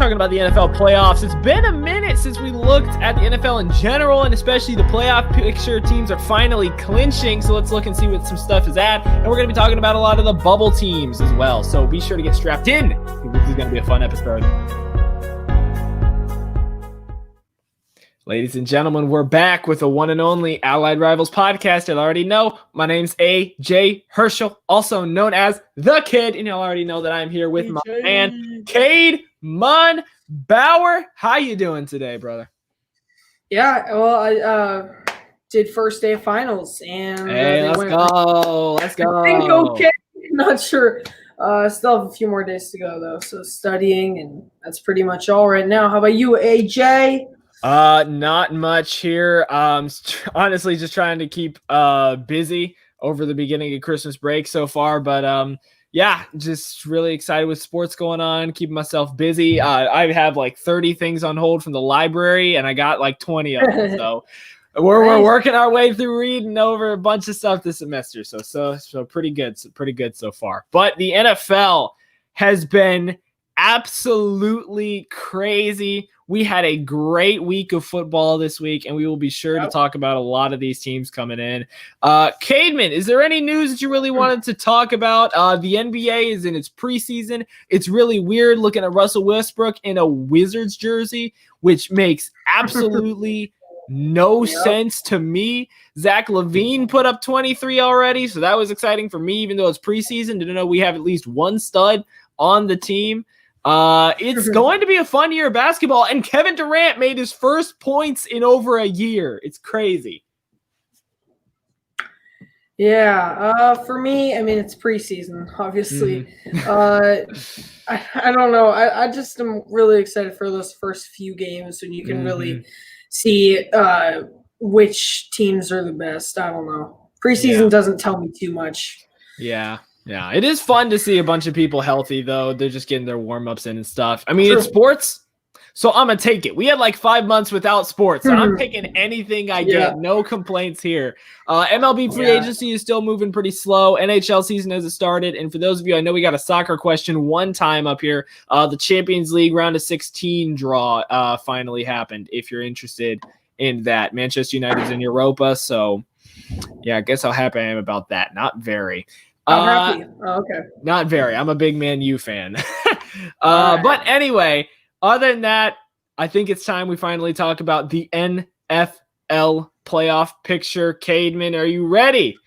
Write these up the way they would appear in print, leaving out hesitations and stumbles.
talking about the NFL playoffs. It's been a minute since we looked at the NFL in general, and especially the playoff picture. Teams are finally clinching, so let's look and see what some stuff is at. And we're going to be talking about a lot of the bubble teams as well, so be sure to get strapped in. This is going to be a fun episode. Ladies and gentlemen, we're back with the one and only Allied Rivals podcast. You'll already know, my name's A.J. Herschel, also known as The Kid, and you'll already know that I'm here with my man, Caedmon Bauer. How you doing today, brother? Yeah, well, I did first day of finals, and let's go. I think okay. Not sure. Still have a few more days to go, though, so studying, and that's pretty much all right now. How about you, A.J.? Not much here. Honestly, just trying to keep busy over the beginning of Christmas break so far, but yeah, just really excited with sports going on, keeping myself busy. I have like 30 things on hold from the library, and I got like 20 of them. So we're working our way through reading over a bunch of stuff this semester. So pretty good. Pretty good so far. But the NFL has been absolutely crazy. We had a great week of football this week, and we will be sure to talk about a lot of these teams coming in. Caedmon, is there any news that you really wanted to talk about? The NBA is in its preseason. It's really weird looking at Russell Westbrook in a Wizards jersey, which makes absolutely no sense to me. Zach LaVine put up 23 already, so that was exciting for me, even though it's preseason. Didn't know we have at least one stud on the team. It's going to be a fun year of basketball, and Kevin Durant made his first points in over a year. It's crazy. Yeah, for me, I mean, it's preseason, obviously. I don't know. I just am really excited for those first few games when you can really see which teams are the best. I don't know. Preseason doesn't tell me too much. Yeah, it is fun to see a bunch of people healthy, though. They're just getting their warm-ups in and stuff. I mean, it's sports, so I'm going to take it. We had like 5 months without sports, and I'm taking anything I get. No complaints here. MLB free agency is still moving pretty slow. NHL season hasn't started, and for those of you, I know we got a soccer question one time up here. The Champions League round of 16 draw finally happened, if you're interested in that. Manchester United's in Europa, so yeah, I guess how happy I am about that. Not very. Happy. Oh, okay. Not very. I'm a big Man U fan. But anyway, other than that, I think it's time we finally talk about the NFL playoff picture. Caedmon, are you ready?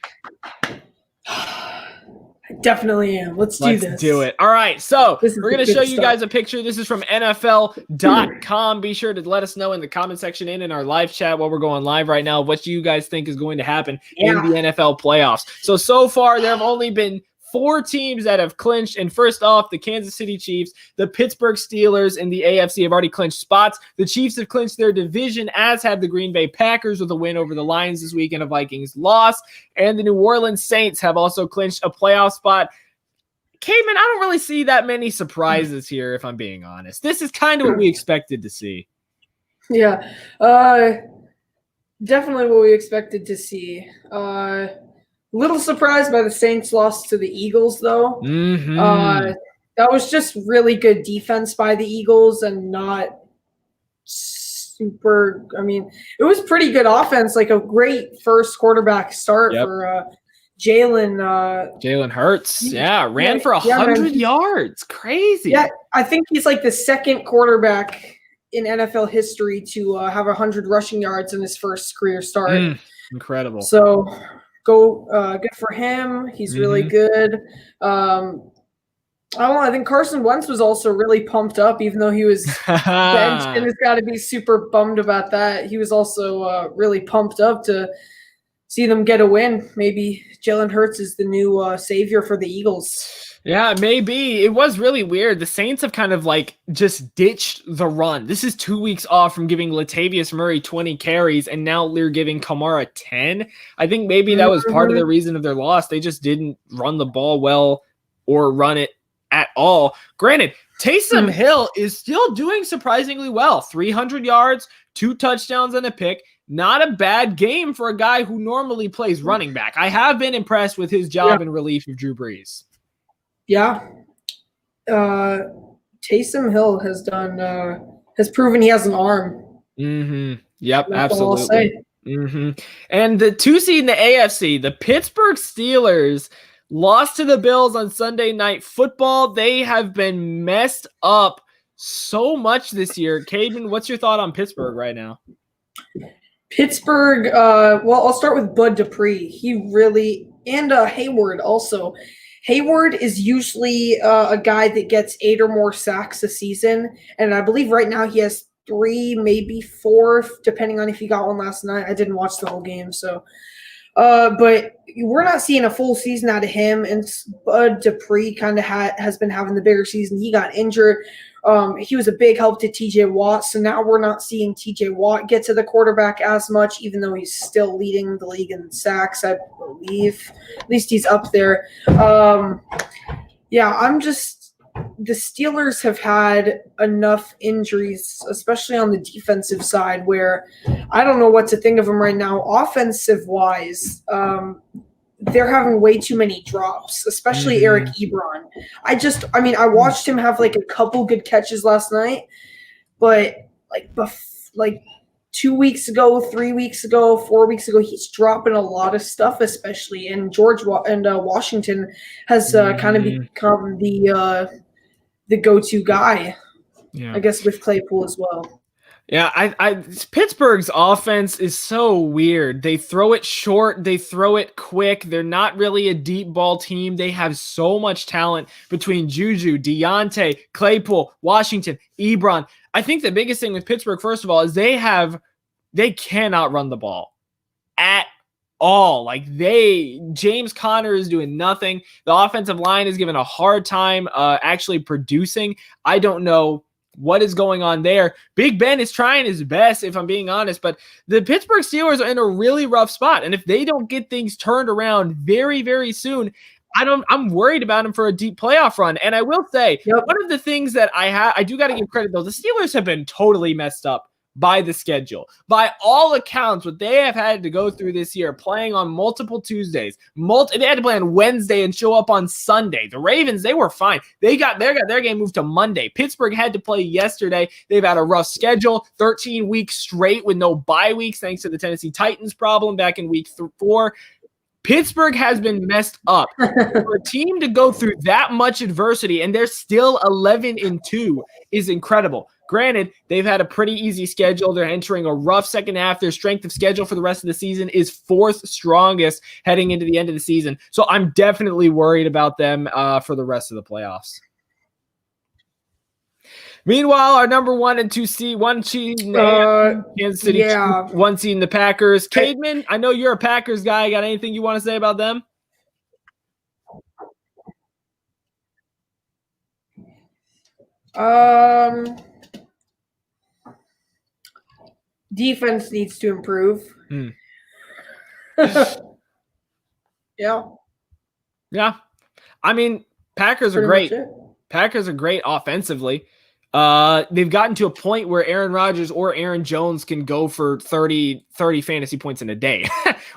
I definitely am. Let's do this. Let's do it. All right, so we're going to show you guys a picture. This is from NFL.com. Be sure to let us know in the comment section and in our live chat while we're going live right now what you guys think is going to happen in the NFL playoffs. So far, there have only been 4 teams that have clinched. And first off, the Kansas City Chiefs, the Pittsburgh Steelers, and the AFC have already clinched spots. The Chiefs have clinched their division, as have the Green Bay Packers with a win over the Lions this week and a Vikings loss. And the New Orleans Saints have also clinched a playoff spot. Caedmon, I don't really see that many surprises here, if I'm being honest. This is kind of what we expected to see. Yeah, definitely what we expected to see. Little surprised by the Saints' loss to the Eagles, though. That was just really good defense by the Eagles and not super – I mean, it was pretty good offense, like a great first quarterback start for Jalen. Jalen Hurts, ran for 100 yards. Crazy. Yeah, I think he's like the second quarterback in NFL history to have 100 rushing yards in his first career start. Incredible. So – good for him. He's really good. I don't know. I think Carson Wentz was also really pumped up, even though he was benched and has got to be super bummed about that. He was also really pumped up to see them get a win. Maybe Jalen Hurts is the new savior for the Eagles. Yeah, maybe. It was really weird. The Saints have kind of like just ditched the run. This is 2 weeks off from giving Latavius Murray 20 carries, and now they're giving Kamara 10. I think maybe that was part of the reason of their loss. They just didn't run the ball well or run it at all. Granted, Taysom Hill is still doing surprisingly well. 300 yards, 2 touchdowns, and a pick. Not a bad game for a guy who normally plays running back. I have been impressed with his job in relief of Drew Brees. Yeah. Taysom Hill has proven he has an arm. Yep, That's all I'll say. absolutely. And the 2 seed in the AFC, the Pittsburgh Steelers lost to the Bills on Sunday Night Football. They have been messed up so much this year. Caedmon, what's your thought on Pittsburgh right now? Pittsburgh, well, I'll start with Bud Dupree. And Hayward also. Hayward is usually a guy that gets 8 or more sacks a season, and I believe right now he has 3, maybe 4, depending on if he got one last night. I didn't watch the whole game, so. But we're not seeing a full season out of him, and Bud Dupree kind of has been having the bigger season. He got injured. He was a big help to TJ Watt, so now we're not seeing TJ Watt get to the quarterback as much, even though he's still leading the league in sacks, I believe. At least he's up there. The Steelers have had enough injuries, especially on the defensive side, where I don't know what to think of them right now. Offensive-wise, they're having way too many drops, especially Eric Ebron. I watched him have like a couple good catches last night, but like 2 weeks ago, 3 weeks ago, 4 weeks ago, he's dropping a lot of stuff, especially. And Washington has kind of become the go-to guy, I guess, with Claypool as well. Yeah, Pittsburgh's offense is so weird. They throw it short, they throw it quick. They're not really a deep ball team. They have so much talent between Juju, Deontay, Claypool, Washington, Ebron. I think the biggest thing with Pittsburgh, first of all, is they cannot run the ball at all. James Conner is doing nothing. The offensive line is given a hard time actually producing. I don't know what is going on there. Big Ben is trying his best, if I'm being honest, but the Pittsburgh Steelers are in a really rough spot. And if they don't get things turned around very, very soon, I'm worried about them for a deep playoff run. And I will say, one of the things that I do got to give credit though, the Steelers have been totally messed up by the schedule. By all accounts, what they have had to go through this year, playing on multiple Tuesdays, they had to play on Wednesday and show up on Sunday. The Ravens, they were fine. They got their game moved to Monday. Pittsburgh had to play yesterday. They've had a rough schedule, 13 weeks straight with no bye weeks, thanks to the Tennessee Titans problem back in week 4. Pittsburgh has been messed up. For a team to go through that much adversity and they're still 11-2 is incredible. Granted, they've had a pretty easy schedule. They're entering a rough second half. Their strength of schedule for the rest of the season is 4th strongest heading into the end of the season. So I'm definitely worried about them for the rest of the playoffs. Meanwhile, our number 1 and 2 seed, 1 seed in the Kansas City, 1 seed in the Packers. Caedmon, I know you're a Packers guy. Got anything you want to say about them? Defense needs to improve. Yeah. I mean, Packers are great. Packers are great offensively. They've gotten to a point where Aaron Rodgers or Aaron Jones can go for 30 fantasy points in a day.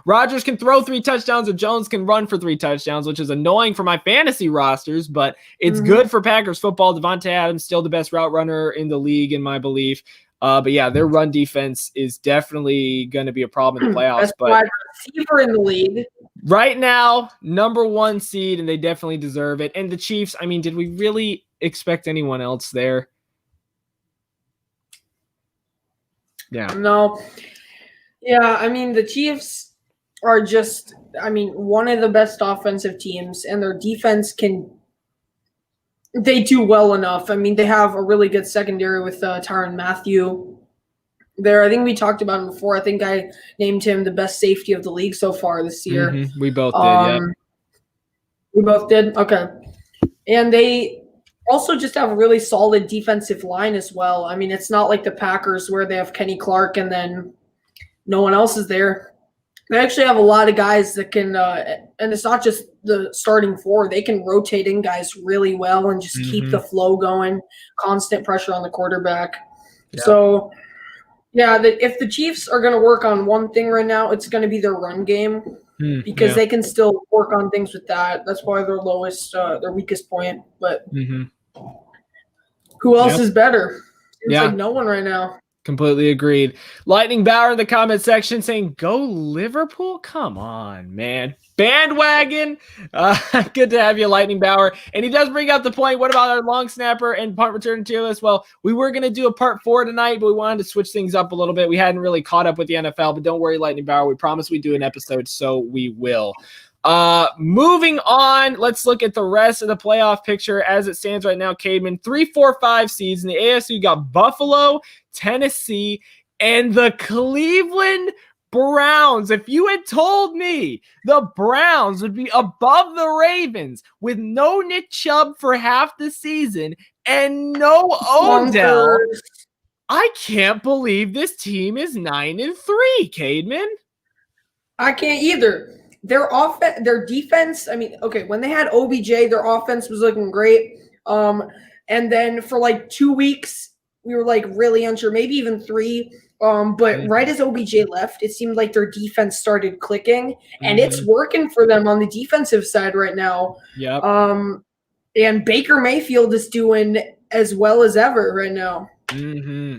Rodgers can throw 3 touchdowns or Jones can run for 3 touchdowns, which is annoying for my fantasy rosters, but it's good for Packers football. Devontae Adams, still the best route runner in the league, in my belief. But yeah, their run defense is definitely going to be a problem in the playoffs. Best but wide receiver in the league. Right now, number 1 seed, and they definitely deserve it. And the Chiefs, I mean, did we really expect anyone else there? Yeah. No. Yeah, I mean, the Chiefs are just, one of the best offensive teams, and their defense they do well enough. I mean, they have a really good secondary with Tyrann Mathieu there. I think we talked about him before. I think I named him the best safety of the league so far this year. We both did, yeah. We both did? Okay. And they also just have a really solid defensive line as well. I mean, it's not like the Packers where they have Kenny Clark and then no one else is there. They actually have a lot of guys that can, and it's not just the starting 4. They can rotate in guys really well and just keep the flow going, constant pressure on the quarterback. Yeah. So, yeah, if the Chiefs are going to work on one thing right now, it's going to be their run game because they can still work on things with that. That's why their weakest point. But Who else is better? Seems Yeah. like no one right now. Completely agreed. Lightning Bauer in the comment section saying, "Go Liverpool." Come on, man. Bandwagon. Good to have you, Lightning Bauer. And he does bring up the point. What about our long snapper and punt return tier list? Well, we were going to do a part 4 tonight, but we wanted to switch things up a little bit. We hadn't really caught up with the NFL, but don't worry, Lightning Bauer. We promised we'd do an episode, so we will. Moving on, let's look at the rest of the playoff picture as it stands right now. Caedmon, 3, 4, 5 seeds in the AFC. You got Buffalo, Tennessee, and the Cleveland Browns. If you had told me the Browns would be above the Ravens with no Nick Chubb for half the season and no Odell, I can't believe this team is 9-3, Caedmon. I can't either. Their defense, I mean, okay, when they had OBJ, their offense was looking great. And then for like 2 weeks, we were like really unsure, maybe even 3. But right as OBJ left, it seemed like their defense started clicking, and it's working for them on the defensive side right now. Yep. And Baker Mayfield is doing as well as ever right now.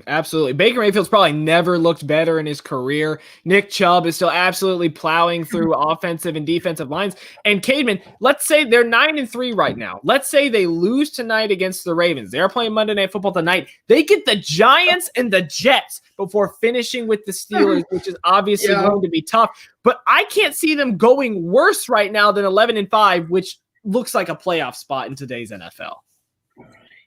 Absolutely. Baker Mayfield's probably never looked better in his career. Nick Chubb is still absolutely plowing through offensive and defensive lines. And Caedmon, let's say they're 9-3 right now. Let's say they lose tonight against the Ravens. They're playing Monday Night Football tonight. They get the Giants and the Jets before finishing with the Steelers, which is obviously going to be tough. But I can't see them going worse right now than 11-5, which looks like a playoff spot in today's NFL.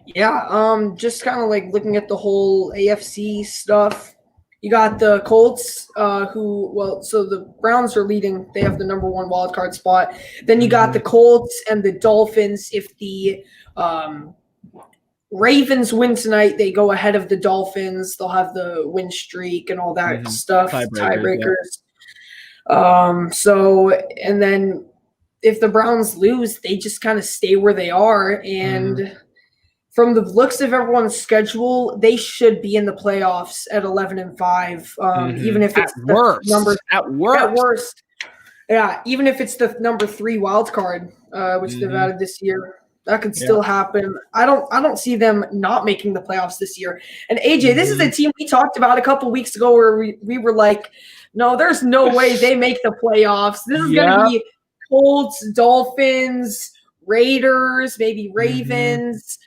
Yeah, just kind of like looking at the whole AFC stuff. You got the Colts, so the Browns are leading. They have the number 1 wild card spot. Then you got the Colts and the Dolphins. If the Ravens win tonight, they go ahead of the Dolphins. They'll have the win streak and all that stuff, tiebreakers. And then if the Browns lose, they just kind of stay where they are. And from the looks of everyone's schedule, they should be in the playoffs at 11-5. Even if it's at worst. Yeah, even if it's the number 3 wild card, which they've added this year, that could still happen. I don't see them not making the playoffs this year. And AJ, this is a team we talked about a couple weeks ago where we were like, no, there's no way they make the playoffs. This is going to be Colts, Dolphins, Raiders, maybe Ravens.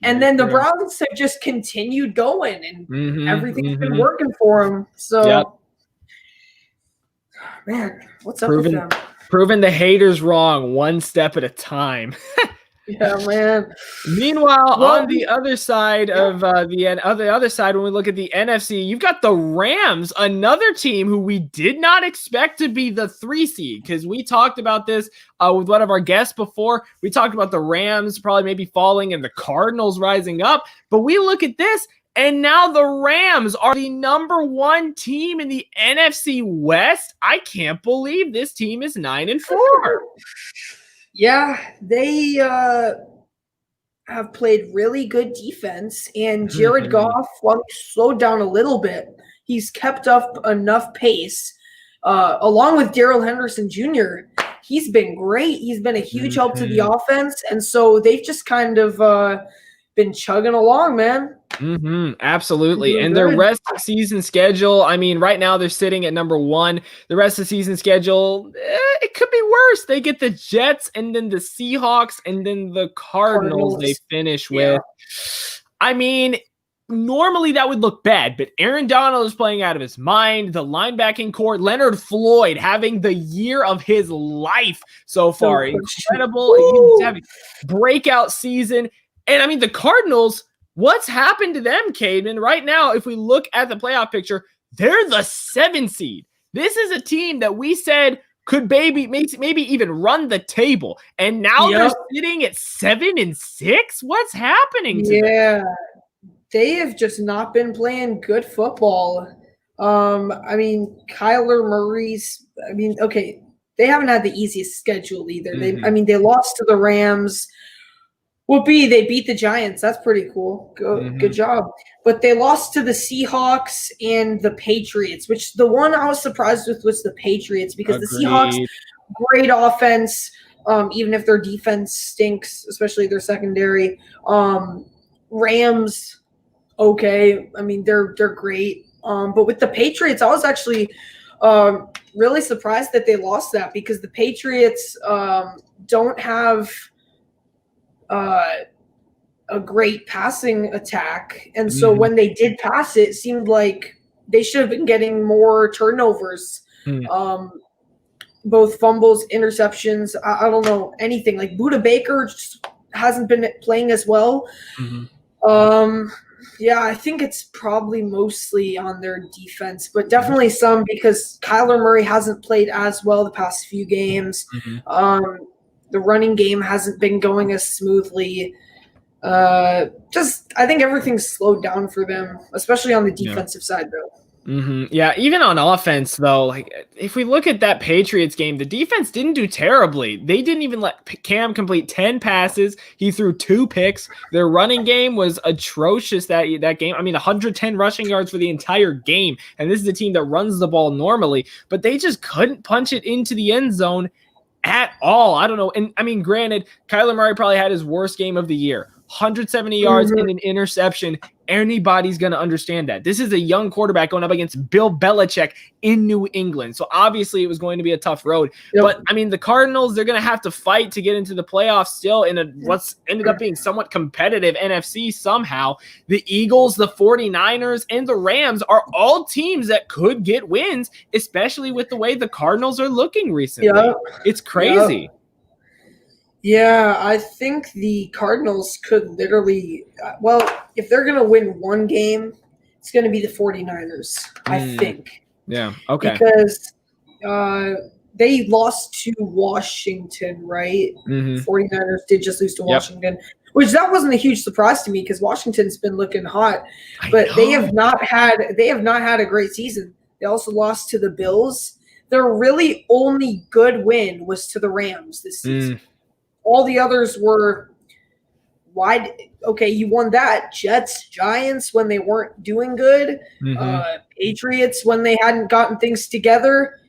And then the Browns have just continued going, and everything's been working for them. So, man, what's up with them? Proving the haters wrong one step at a time. Yeah, man. Meanwhile, on the other side of the other side, when we look at the NFC, you've got the Rams, another team who we did not expect to be the 3 seed, because we talked about this with one of our guests before. We talked about the Rams probably maybe falling and the Cardinals rising up, but we look at this, and now the Rams are the number 1 team in the NFC West. I can't believe this team is 9-4. Yeah, they have played really good defense, and Jared Goff, while he slowed down a little bit, he's kept up enough pace. Along with Darrell Henderson Jr., he's been great. He's been a huge help to the offense, and so they've just kind of been chugging along, man. Absolutely. And their rest of season schedule, I mean, right now they're sitting at number 1. The rest of the season schedule, it could be worse. They get the Jets and then the Seahawks and then the Cardinals they finish with. I mean, normally that would look bad, but Aaron Donald is playing out of his mind. The linebacking core, Leonard Floyd having the year of his life so far. Incredible. He's having a breakout season. And I mean, the Cardinals, what's happened to them, Caedmon? Right now, if we look at the playoff picture, they're the 7 seed. This is a team that we said could maybe even run the table. And now they're sitting at 7-6? What's happening to them? They have just not been playing good football. I mean, Kyler Murray's, they haven't had the easiest schedule either. They lost to the Rams. They beat the Giants. That's pretty cool. Good job. But they lost to the Seahawks and the Patriots, which the one I was surprised with was the Patriots, because the Seahawks, great offense, even if their defense stinks, especially their secondary. Rams, okay. I mean, they're great. But with the Patriots, I was actually really surprised that they lost that because the Patriots don't have a great passing attack. And so when they did pass it, it seemed like they should have been getting more turnovers. Both fumbles, interceptions. I don't know anything. Like Budda Baker just hasn't been playing as well. Yeah, I think it's probably mostly on their defense, but definitely some because Kyler Murray hasn't played as well the past few games. The running game hasn't been going as smoothly. I think everything's slowed down for them, especially on the defensive side, though. Yeah, even on offense, though, like if we look at that Patriots game, the defense didn't do terribly. They didn't even let Cam complete 10 passes. He threw 2 picks. Their running game was atrocious that game. I mean, 110 rushing yards for the entire game. And this is a team that runs the ball normally, but they just couldn't punch it into the end zone at all. I don't know. And I mean, granted, Kyler Murray probably had his worst game of the year. 170 yards and an interception. Anybody's going to understand that. This is a young quarterback going up against Bill Belichick in New England. So obviously it was going to be a tough road. But I mean, the Cardinals, they're going to have to fight to get into the playoffs still in what's ended up being somewhat competitive NFC somehow. The Eagles, the 49ers, and the Rams are all teams that could get wins, especially with the way the Cardinals are looking recently. It's crazy. Yeah, I think the Cardinals could literally if they're going to win one game, it's going to be the 49ers, I think. Yeah, okay. Because they lost to Washington, right? 49ers did just lose to Washington, which that wasn't a huge surprise to me because Washington's been looking hot, but they have not had a great season. They also lost to the Bills. Their really only good win was to the Rams this season. All the others were wide. Okay, you won that. Jets, Giants when they weren't doing good. Patriots when they hadn't gotten things together.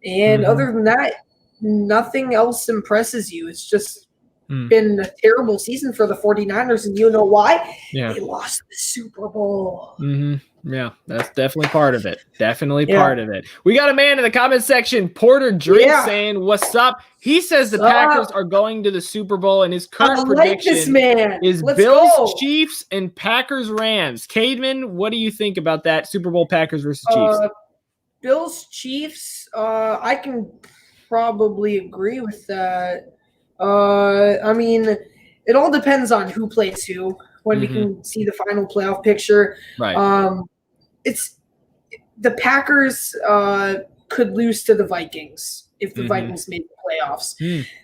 And other than that, nothing else impresses you. It's just been a terrible season for the 49ers. And you know why? They lost the Super Bowl. Yeah, that's definitely part of it. Part of it. We got a man in the comment section, Porter Drink, saying, "What's up?" He says the Packers are going to the Super Bowl, and his current prediction is Bills, Chiefs, and Packers, Rams. Caedmon, what do you think about that Super Bowl Packers versus Chiefs? Bills, Chiefs. I can probably agree with that. I mean, it all depends on who plays who when we can see the final playoff picture. Right. It's the Packers could lose to the Vikings if the Vikings made the playoffs.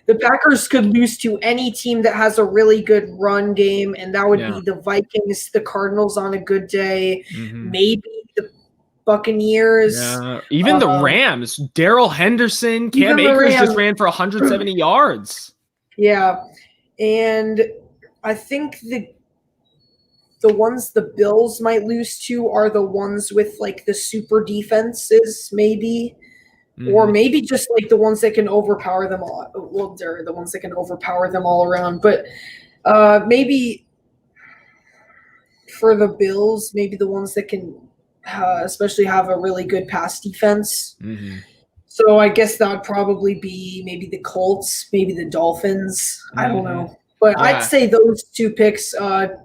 The Packers could lose to any team that has a really good run game, and that would be the Vikings, the Cardinals on a good day, maybe the Buccaneers. Even the Rams. Darrell Henderson, Cam Akers just ran for 170 yards. Yeah, and I think the ones the Bills might lose to are the ones with like the super defenses, maybe, or maybe just like the ones that can overpower them all. Well, they're the ones that can overpower them all around, but maybe for the Bills, maybe the ones that can especially have a really good pass defense. So I guess that would probably be maybe the Colts, maybe the Dolphins. I don't know. But I'd say those 2 picks,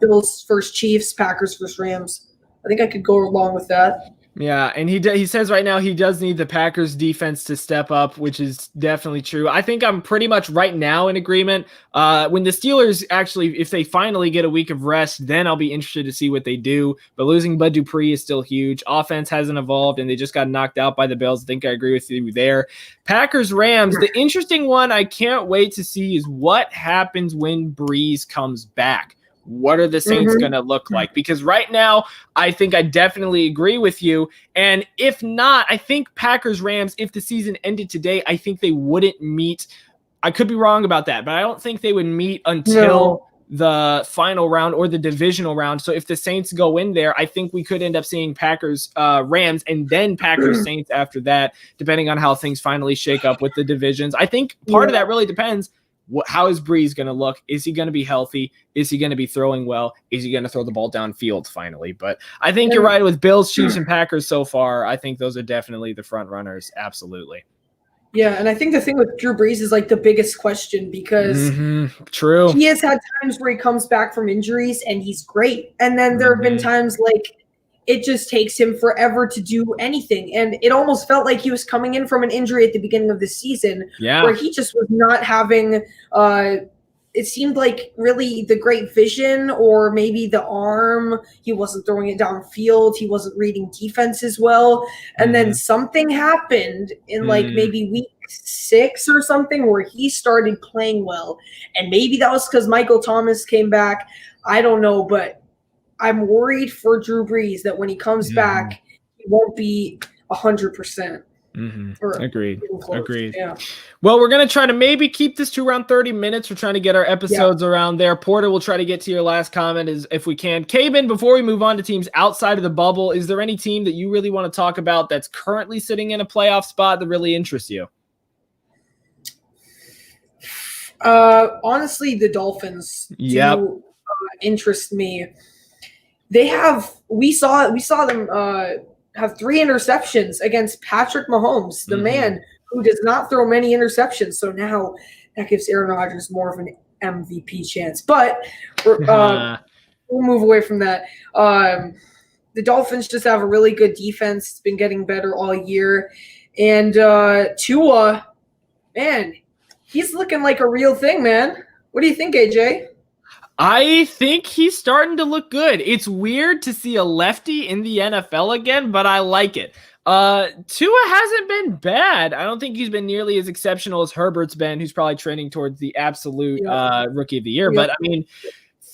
Bills versus Chiefs, Packers versus Rams. I think I could go along with that. Yeah, and he says right now he does need the Packers defense to step up, which is definitely true. I think I'm pretty much right now in agreement. When the Steelers actually, if they finally get a week of rest, then I'll be interested to see what they do. But losing Bud Dupree is still huge. Offense hasn't evolved, and they just got knocked out by the Bills. I think I agree with you there. Packers, Rams, the interesting one I can't wait to see is what happens when Breeze comes back. What are the Saints going to look like? Because right now, I think I definitely agree with you. And if not, I think Packers, Rams, if the season ended today, I think they wouldn't meet. I could be wrong about that, but I don't think they would meet until the final round or the divisional round. So if the Saints go in there, I think we could end up seeing Packers, Rams, and then Packers, Saints after that, depending on how things finally shake up with the divisions. I think part of that really depends. how is Breeze going to look? Is he going to be healthy? Is he going to be throwing well? Is he going to throw the ball downfield finally? But I think you're right with Bills, Chiefs, and Packers so far. I think those are definitely the front runners. Absolutely. Yeah, and I think the thing with Drew Brees is like the biggest question because true. He has had times where he comes back from injuries and he's great. And then there have been times like it just takes him forever to do anything. And it almost felt like he was coming in from an injury at the beginning of the season where he just was not having it seemed like really the great vision or maybe the arm. He wasn't throwing it downfield. He wasn't reading defense as well. And then something happened in like maybe week 6 or something where he started playing well. And maybe that was because Michael Thomas came back. I don't know, but I'm worried for Drew Brees that when he comes back, he won't be 100%. Agreed. Yeah. Well, we're going to try to maybe keep this to around 30 minutes. We're trying to get our episodes around there. Porter, will try to get to your last comment if we can. Caedmon, before we move on to teams outside of the bubble, is there any team that you really want to talk about that's currently sitting in a playoff spot that really interests you? Honestly, the Dolphins do interest me. We saw them have 3 interceptions against Patrick Mahomes, the man who does not throw many interceptions. So now that gives Aaron Rodgers more of an MVP chance. But we'll move away from that. The Dolphins just have a really good defense. It's been getting better all year. And Tua, man, he's looking like a real thing, man. What do you think, AJ? I think he's starting to look good. It's weird to see a lefty in the NFL again, but I like it. Tua hasn't been bad. I don't think he's been nearly as exceptional as Herbert's been, who's probably trending towards the absolute rookie of the year. But I mean,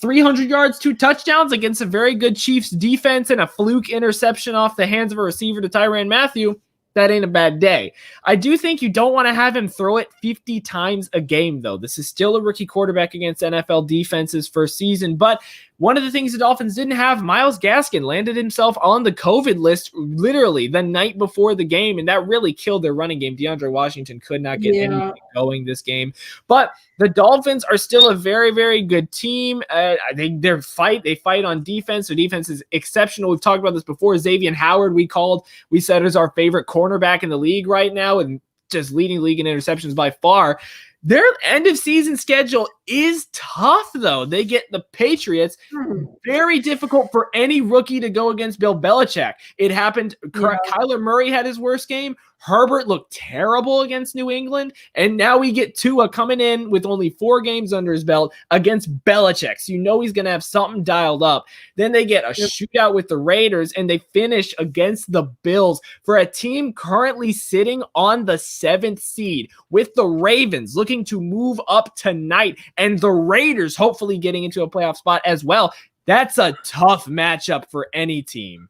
300 yards, 2 touchdowns against a very good Chiefs defense and a fluke interception off the hands of a receiver to Tyrann Mathieu. That ain't a bad day. I do think you don't want to have him throw it 50 times a game, though. This is still a rookie quarterback against NFL defenses first season. But one of the things the Dolphins didn't have, Myles Gaskin landed himself on the COVID list literally the night before the game, and that really killed their running game. DeAndre Washington could not get anything going this game. But the Dolphins are still a very, very good team. They fight on defense. Their defense is exceptional. We've talked about this before. Xavier Howard, we said is our favorite cornerback in the league right now, and just leading league in interceptions by far. Their end of season schedule is tough, though. They get the Patriots. Very difficult for any rookie to go against Bill Belichick. It happened. Kyler Murray had his worst game. Herbert looked terrible against New England. And now we get Tua coming in with only 4 games under his belt against Belichick. So you know he's going to have something dialed up. Then they get a shootout with the Raiders, and they finish against the Bills for a team currently sitting on the 7th seed with the Ravens looking to move up tonight and the Raiders hopefully getting into a playoff spot as well. That's a tough matchup for any team.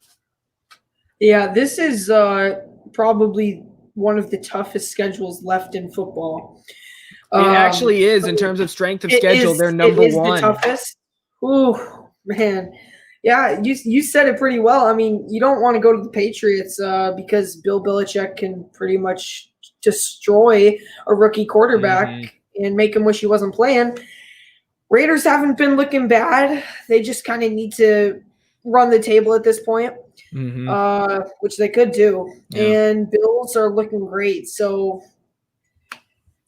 Yeah, this is probably one of the toughest schedules left in football. It actually is in terms of strength of schedule. They're number 1. It is the toughest. Ooh, man. Yeah, you said it pretty well. I mean, you don't want to go to the Patriots because Bill Belichick can pretty much destroy a rookie quarterback and make him wish he wasn't playing. Raiders haven't been looking bad. They just kind of need to run the table at this point, which they could do. And Bills are looking great. So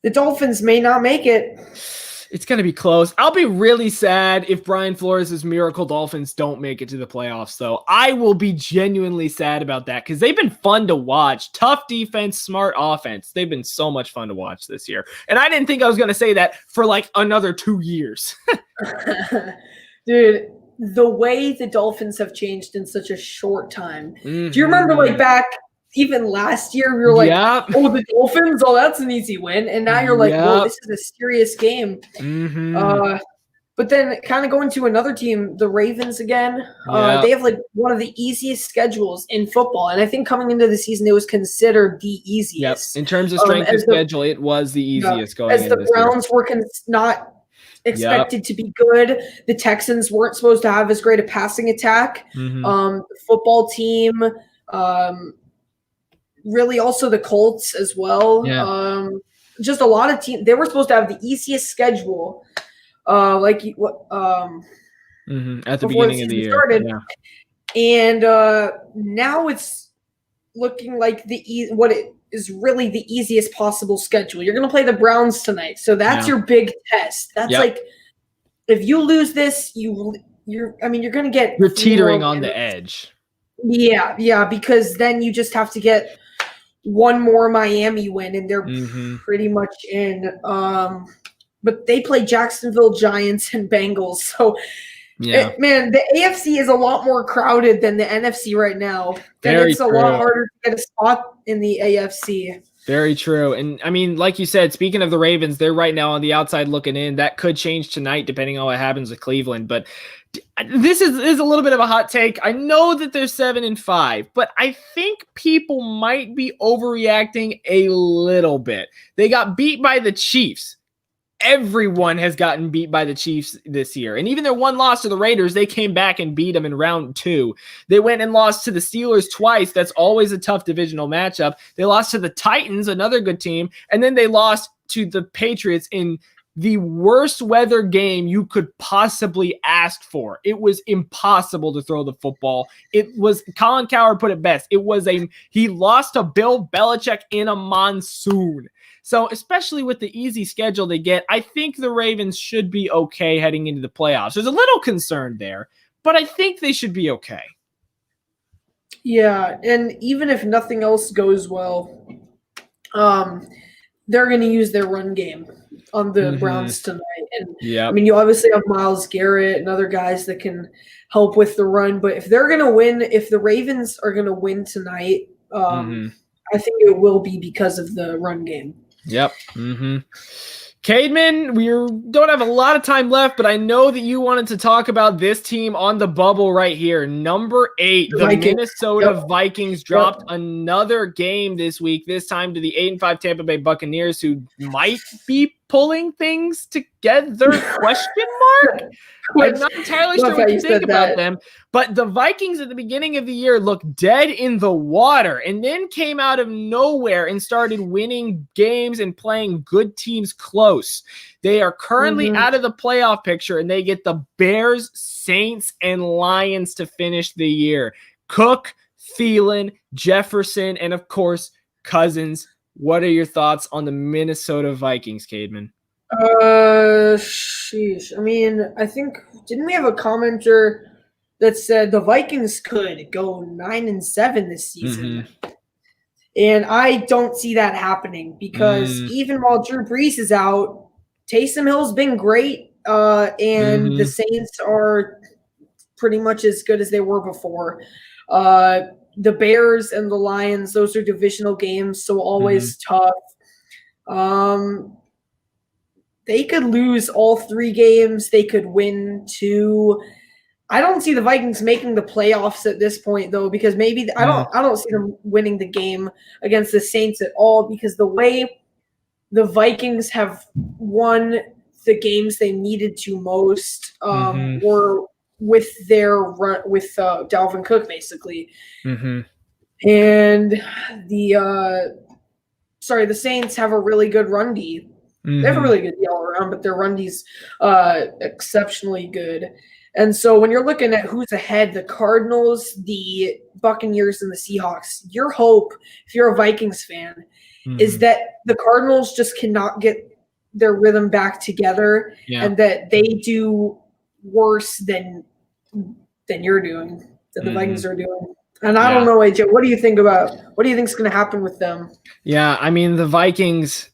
the Dolphins may not make it. It's going to be close. I'll be really sad if Brian Flores' Miracle Dolphins don't make it to the playoffs, though. I will be genuinely sad about that because they've been fun to watch. Tough defense, smart offense. They've been so much fun to watch this year. And I didn't think I was going to say that for like another 2 years. Dude, the way the Dolphins have changed in such a short time. Do you remember like back even last year, we were like, oh, the Dolphins, oh, that's an easy win. And now you're like, whoa, this is a serious game. But then kind of going to another team, the Ravens again, they have like one of the easiest schedules in football. And I think coming into the season, it was considered the easiest. In terms of strength of schedule, it was the easiest going as the Browns were not expected to be good. The Texans weren't supposed to have as great a passing attack. The football team, really also the Colts as well. just a lot of teams. They were supposed to have the easiest schedule, At the beginning of the year. Started. Yeah. And now it's looking like what it is really the easiest possible schedule. You're going to play the Browns tonight, so that's your big test. That's like, if you lose this, you're going to get. You're teetering on the edge. Yeah, because then you just have to get one more Miami win, and they're pretty much in. But they play Jacksonville Giants and Bengals, so. Yeah, man, the AFC is a lot more crowded than the NFC right now. And it's a lot harder to get a spot in the AFC. Very true. And I mean, like you said, speaking of the Ravens, they're right now on the outside looking in. That could change tonight depending on what happens with Cleveland. But this is a little bit of a hot take. I know that they're 7-5, but I think people might be overreacting a little bit. They got beat by the Chiefs. Everyone has gotten beat by the Chiefs this year. And even their one loss to the Raiders, they came back and beat them in round 2. They went and lost to the Steelers twice. That's always a tough divisional matchup. They lost to the Titans, another good team. And then they lost to the Patriots in the worst weather game you could possibly ask for. It was impossible to throw the football. It was, Colin Cowherd put it best. He lost to Bill Belichick in a monsoon. So especially with the easy schedule they get, I think the Ravens should be okay heading into the playoffs. There's a little concern there, but I think they should be okay. Yeah, and even if nothing else goes well, they're going to use their run game on the Browns tonight. And I mean, you obviously have Myles Garrett and other guys that can help with the run, but if they're going to win, if the Ravens are going to win tonight, I think it will be because of the run game. Yep. Caedmon, we don't have a lot of time left, but I know that you wanted to talk about this team on the bubble right here. Number 8, the Minnesota Vikings dropped another game this week, this time to the 8-5 Tampa Bay Buccaneers, who might be pulling things together, question mark? I'm not entirely sure what you think about them, but the Vikings at the beginning of the year looked dead in the water and then came out of nowhere and started winning games and playing good teams close. They are currently out of the playoff picture, and they get the Bears, Saints, and Lions to finish the year. Cook, Thielen, Jefferson, and of course, Cousins. What are your thoughts on the Minnesota Vikings, Caedmon? Sheesh. I mean, I think, didn't we have a commenter that said the Vikings could go 9-7 this season? And I don't see that happening because even while Drew Brees is out, Taysom Hill's been great, and the Saints are pretty much as good as they were before. The Bears and the Lions, those are divisional games, so always tough. They could lose all 3 games. They could win 2. I don't see the Vikings making the playoffs at this point, though, because maybe I don't see them winning the game against the Saints at all, because the way the Vikings have won the games they needed to most were with their run with Dalvin Cook, basically. And the Saints have a really good run D. They have a really good D all around, but their run D's exceptionally good. And so when you're looking at who's ahead, the Cardinals, the Buccaneers, and the Seahawks, your hope, if you're a Vikings fan, is that the Cardinals just cannot get their rhythm back together and that they do worse than you're doing, than the Vikings are doing. And I don't know, AJ, what do you think is going to happen with them? Yeah, I mean, the Vikings,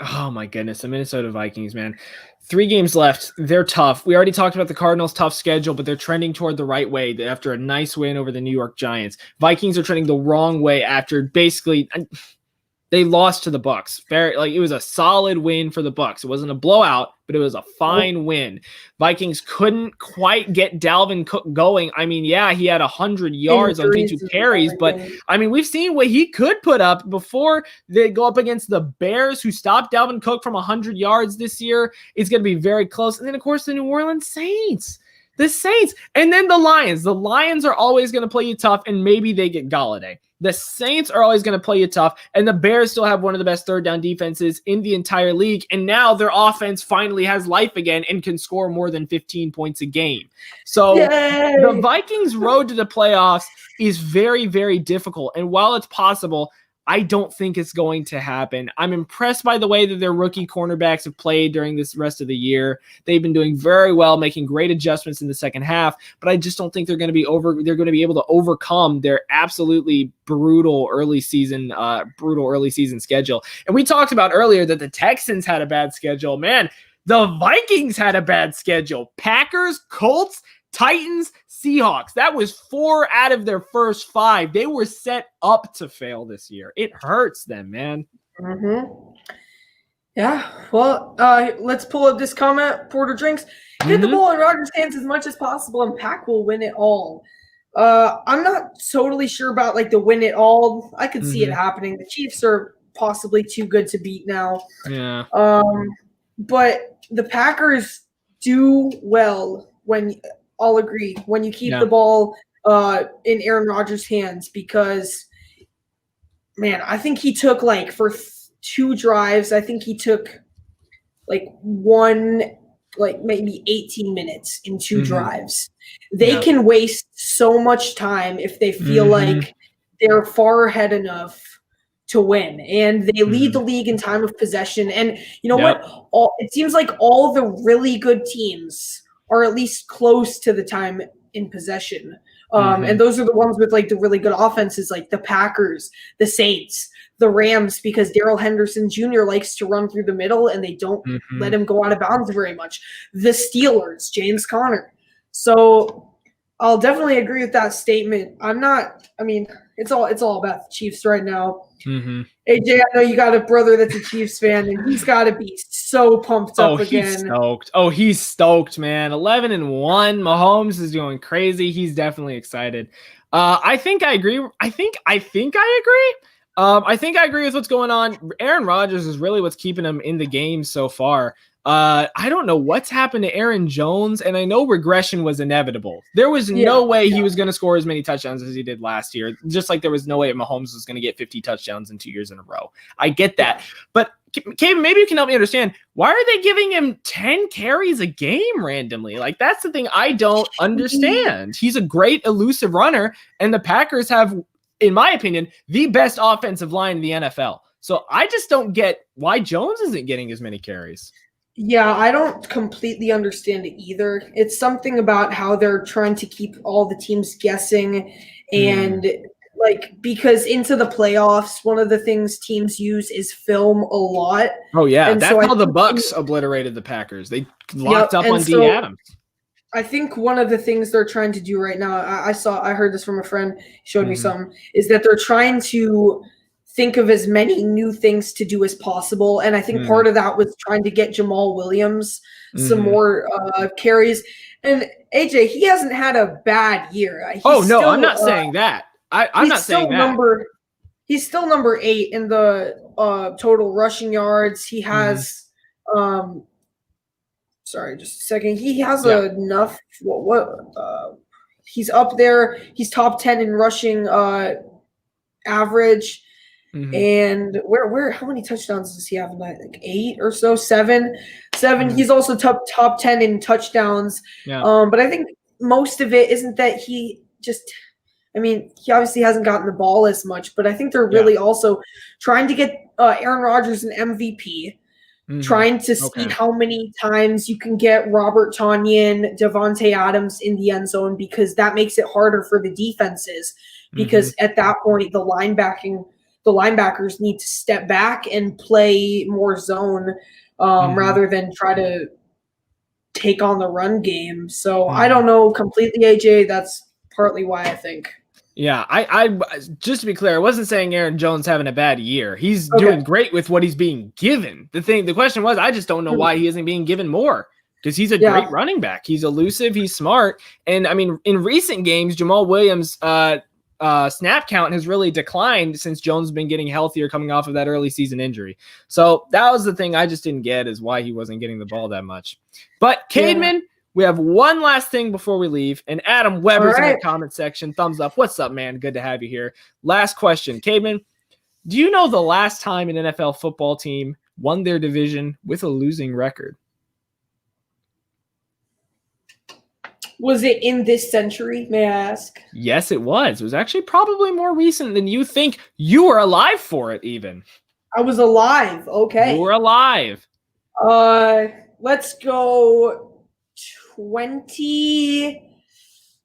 oh my goodness, the Minnesota Vikings, man. 3 games left. They're tough. We already talked about the Cardinals' tough schedule, but they're trending toward the right way after a nice win over the New York Giants. Vikings are trending the wrong way after basically they lost to the Bucs. It was a solid win for the Bucs. It wasn't a blowout, but it was a fine win. Vikings couldn't quite get Dalvin Cook going. I mean, yeah, he had 100 yards on 22 carries, but I mean, we've seen what he could put up before they go up against the Bears, who stopped Dalvin Cook from 100 yards this year. It's going to be very close. And then, of course, the New Orleans Saints. The Saints, and then the Lions. The Lions are always going to play you tough, and maybe they get Galladay. The Saints are always going to play you tough, and the Bears still have one of the best third down defenses in the entire league, and now their offense finally has life again and can score more than 15 points a game. So the Vikings' road to the playoffs is very, very difficult, and while it's possible, I don't think it's going to happen. I'm impressed by the way that their rookie cornerbacks have played during this rest of the year. They've been doing very well, making great adjustments in the second half, but I just don't think they're going to be able to overcome their absolutely brutal early season schedule. And we talked about earlier that the Texans had a bad schedule. Man, the Vikings had a bad schedule. Packers, Colts, Titans, Seahawks. That was 4 out of their first 5. They were set up to fail this year. It hurts them, man. Mm-hmm. Yeah. Well, let's pull up this comment. Porter Drinks. Get the ball in Rodgers' hands as much as possible, and Pack will win it all. I'm not totally sure about like the win it all. I could see it happening. The Chiefs are possibly too good to beat now. Yeah. But the Packers do well when – I'll agree when you keep the ball in Aaron Rodgers' hands, because, man, I think he took like for 2 drives, I think he took like maybe 18 minutes in 2 drives. They can waste so much time if they feel like they're far ahead enough to win, and they lead the league in time of possession. And you know what? It seems like all the really good teams are at least close to the time in possession. And those are the ones with like the really good offenses, like the Packers, the Saints, the Rams, because Darrell Henderson Jr. likes to run through the middle and they don't let him go out of bounds very much. The Steelers, James Conner. So I'll definitely agree with that statement. It's all about the Chiefs right now. AJ, I know you got a brother that's a Chiefs fan, and he's got to be so pumped up again. He's stoked, man. 11-1. Mahomes is going crazy. He's definitely excited. I think I agree. I think I agree. I think I agree with what's going on. Aaron Rodgers is really what's keeping him in the game so far. I don't know what's happened to Aaron Jones, and I know regression was inevitable. There was no way he was going to score as many touchdowns as he did last year, just like there was no way Mahomes was going to get 50 touchdowns in 2 years in a row. I get that. But, Caedmon, maybe you can help me understand, why are they giving him 10 carries a game randomly? Like, that's the thing I don't understand. He's a great elusive runner, and the Packers have, in my opinion, the best offensive line in the NFL. So I just don't get why Jones isn't getting as many carries. Yeah, I don't completely understand it either. It's something about how they're trying to keep all the teams guessing, and because into the playoffs, one of the things teams use is film a lot. Oh yeah, and that's how the Bucs obliterated the Packers. They locked up on D. Adams. I think one of the things they're trying to do right now, I heard this from a friend, he showed me something, is that they're trying to think of as many new things to do as possible. And I think part of that was trying to get Jamal Williams some more carries. And AJ, he hasn't had a bad year. I'm not saying that. I'm not saying that. He's still number 8 in the total rushing yards. He has sorry, just a second. He has enough. He's up there. He's top 10 in rushing average. And where how many touchdowns does he have? Like 8 or so, 7. He's also top 10 in touchdowns. But I think most of it isn't that he obviously hasn't gotten the ball as much, but I think they're really also trying to get Aaron Rodgers an MVP, trying to see how many times you can get Robert Tonyan, Devontae Adams in the end zone, because that makes it harder for the defenses, because at that point the linebackers need to step back and play more zone rather than try to take on the run game. So I don't know completely, AJ. That's partly why I think. Yeah, I just to be clear, I wasn't saying Aaron Jones having a bad year. He's doing great with what he's being given. The question was, I just don't know why he isn't being given more, because he's a great running back. He's elusive, he's smart. And I mean, in recent games, Jamal Williams' snap count has really declined since Jones has been getting healthier coming off of that early season injury. So that was the thing I just didn't get, is why he wasn't getting the ball that much. But Caedmon, We have one last thing before we leave, and Adam Weber's in the right. comment section. Thumbs up. What's up, man? Good to have you here. Last question. Caedmon, do you know the last time an NFL football team won their division with a losing record? Was it in this century, may I ask? Yes, it was. It was actually probably more recent than you think. You were alive for it, even. I was alive. Okay. You were alive. Let's go 20.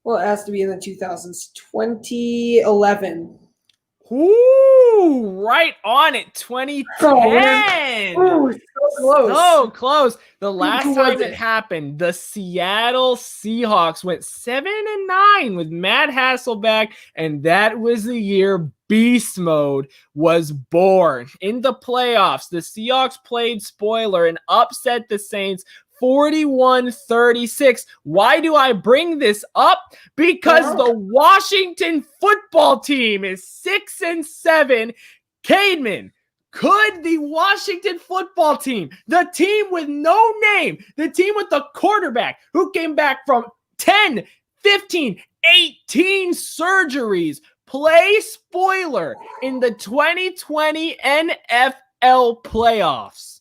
Well, it has to be in the 2000s. 2011. Ooh, right on it. 2010. Ooh, so close. So close. The last time it happened, the Seattle Seahawks went 7-9 with Matt Hasselbeck, and that was the year Beast Mode was born. In the playoffs, the Seahawks played spoiler and upset the Saints 41-36. Why do I bring this up? Because the Washington football team is 6-7. Caedmon, could the Washington football team, the team with no name, the team with the quarterback who came back from 10, 15, 18 surgeries, play spoiler in the 2020 NFL playoffs?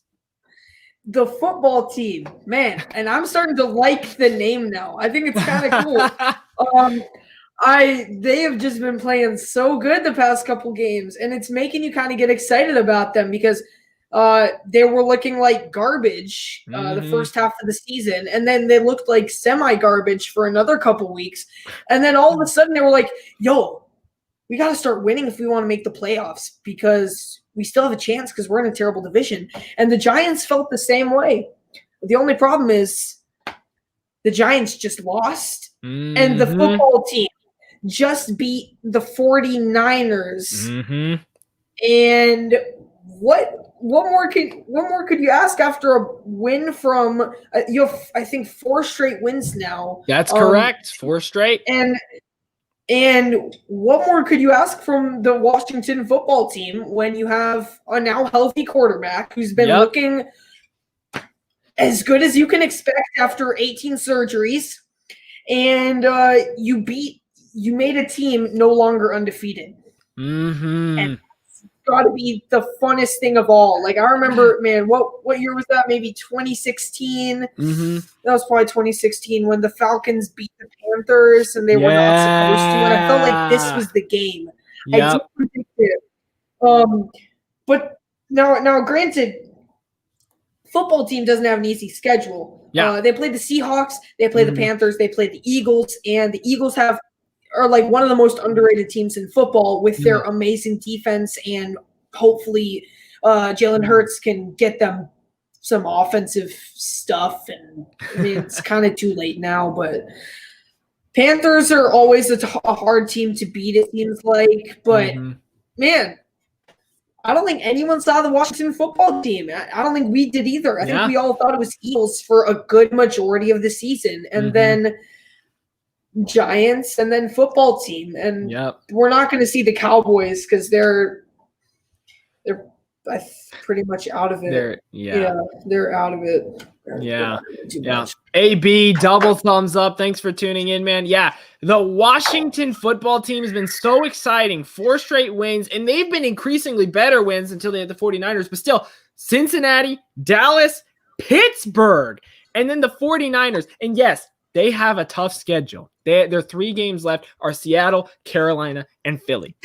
The football team, man, and I'm starting to like the name now. I think it's kind of cool. They have just been playing so good the past couple games, and it's making you kind of get excited about them because they were looking like garbage the first half of the season, and then they looked like semi-garbage for another couple weeks, and then all of a sudden they were like, yo, we got to start winning if we want to make the playoffs because we still have a chance because we're in a terrible division. And the Giants felt the same way. The only problem is the Giants just lost, and the football team just beat the 49ers. And what more could you ask after a win from you have, I think, 4 straight wins now. That's correct. 4 straight. And what more could you ask from the Washington football team when you have a now healthy quarterback who's been looking as good as you can expect after 18 surgeries, and you made a team no longer undefeated. And got to be the funnest thing of all. Like, I remember, man, what year was that? Maybe 2016. That was probably 2016 when the Falcons beat the Panthers and they were not supposed to. And I felt like this was the game. I do predict it. But now, granted, football team doesn't have an easy schedule. They play the Seahawks, they play the Panthers, they play the Eagles, and the Eagles are like one of the most underrated teams in football with their amazing defense, and hopefully Jalen Hurts can get them some offensive stuff. And I mean, it's kind of too late now, but Panthers are always a hard team to beat, it seems like. But man, I don't think anyone saw the Washington football team. I don't think we did either. I think we all thought it was Eagles for a good majority of the season, and then Giants, and then football team. And we're not going to see the Cowboys because they're pretty much out of it. They're out of it. AB, double thumbs up. Thanks for tuning in, man. The Washington football team has been so exciting. 4 straight wins, and they've been increasingly better wins until they had the 49ers. But still, Cincinnati, Dallas, Pittsburgh, and then the 49ers. And yes, they have a tough schedule. Their 3 games left are Seattle, Carolina, and Philly.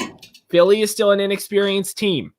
Philly is still an inexperienced team.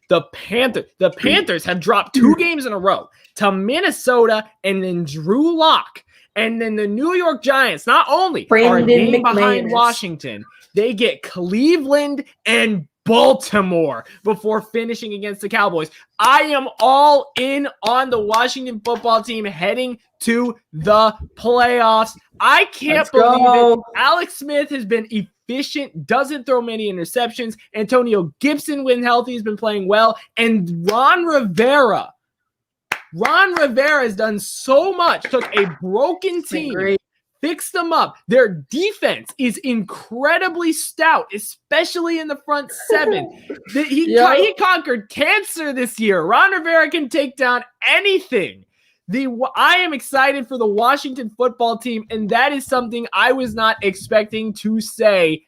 The Panthers have dropped 2 games in a row to Minnesota and then Drew Lock. And then the New York Giants not only are a game behind Washington, they get Cleveland and Baltimore before finishing against the Cowboys. I am all in on the Washington football team heading to the playoffs. I can't believe it. Alex Smith has been efficient, doesn't throw many interceptions. Antonio Gibson, when healthy, has been playing well. And Ron Rivera has done so much, took a broken team, fixed them up. Their defense is incredibly stout, especially in the front 7. He conquered cancer this year. Ron Rivera can take down anything. I am excited for the Washington football team, and that is something I was not expecting to say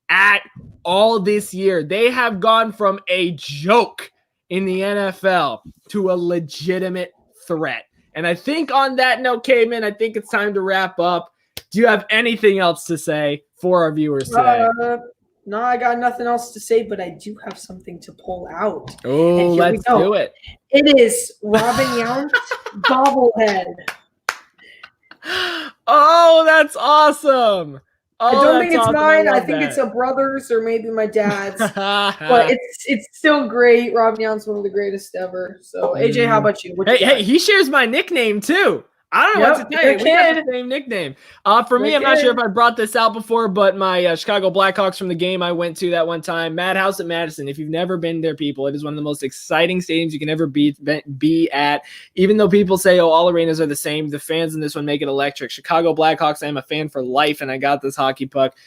at all this year. They have gone from a joke in the NFL to a legitimate threat. And I think on that note, Caedmon, I think it's time to wrap up. Do you have anything else to say for our viewers today? No, I got nothing else to say, but I do have something to pull out. Oh, let's do it. It is Robin Yount's bobblehead. Oh, that's awesome. I don't think it's mine. I think it's a brother's or maybe my dad's. But it's still great. Robin Yount's one of the greatest ever. So, AJ, how about you? Hey, he shares my nickname too. I don't know what to tell you. We got the same nickname. For me, I'm not sure if I brought this out before, but my Chicago Blackhawks from the game I went to that one time, Madhouse at Madison. If you've never been there, people, it is one of the most exciting stadiums you can ever be at. Even though people say, oh, all arenas are the same, the fans in this one make it electric. Chicago Blackhawks, I am a fan for life, and I got this hockey puck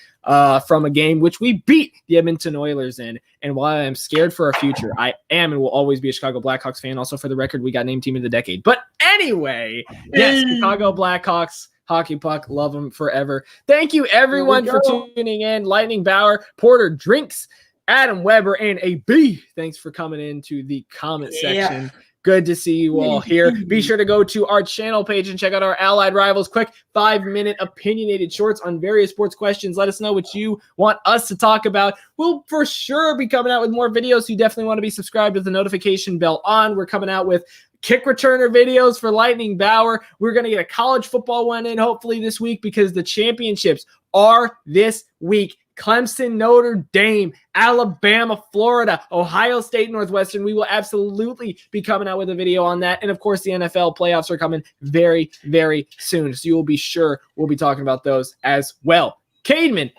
from a game which we beat the Edmonton Oilers in. And while I'm scared for our future, I am and will always be a Chicago Blackhawks fan. Also, for the record, we got named Team of the Decade. But anyway, yes, Chicago Blackhawks hockey puck, love them forever. Thank you, everyone, for tuning in. Lightning Bauer, Porter Drinks, Adam Weber, and AB. Thanks for coming into the comment section. Good to see you all here. Be sure to go to our channel page and check out our Allied Rivals quick 5-minute opinionated shorts on various sports questions. Let us know what you want us to talk about. We'll for sure be coming out with more videos, so you definitely want to be subscribed with the notification bell on. We're coming out with kick returner videos for Lightning Bauer. We're going to get a college football one in hopefully this week because the championships are this week. Clemson, Notre Dame, Alabama, Florida, Ohio State, Northwestern. We will absolutely be coming out with a video on that. And of course, the NFL playoffs are coming very, very soon. So you will be sure we'll be talking about those as well. Caedmon,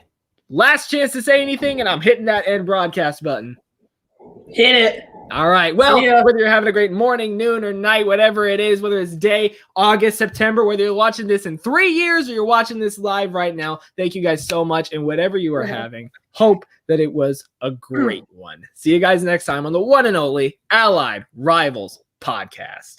last chance to say anything, and I'm hitting that end broadcast button. Hit it. All right. Well, whether you're having a great morning, noon, or night, whatever it is, whether it's day, August, September, whether you're watching this in 3 years or you're watching this live right now, thank you guys so much. And whatever you are having, hope that it was a great one. See you guys next time on the one and only Allied Rivals podcast.